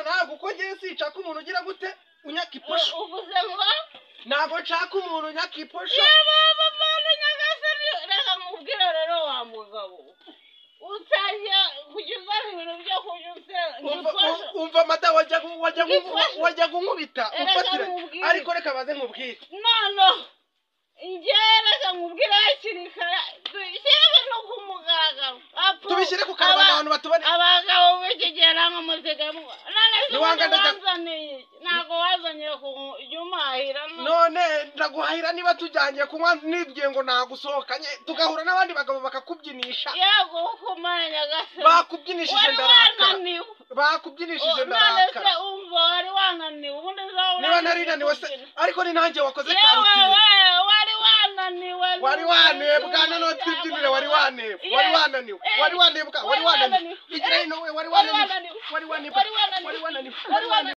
ntabwo uko ngiye sinshaka umuntu ugira gute unyaka iposho. uvuze ngo ntabwo nshaka umuntu unyaka iposho. yaba bana nyagasani reka nkubwire rero wa mugabo utajya kugeza ibintu byo kujuze umva mata wajya gunkubita ufatira ariko reka baze nkubwire nano ingereka nkubwire hakirikara dushyire no kumugaragaro tubishyire ku karubanda abantu batubone abagabo b'ikigera nko muzigamo ntabwo wazanye kujyumahira none ndaguhahira niba tujyanye kunywa nibwiye ngo nagusohokanye tugahura n'abandi bagabo bakakubyinisha yego kumara nyagasani bakubyinishije ndaraka bakubyinishije ndaraka none se umva wari wananiwe ubundi uzabona niba narinaniwe se ariko ni nanjye wakoze karuti wari wananiwe bwana no twibyinire wari wananiwe wari wananiwe bwa wari wananiwe igira hino wari wananiwe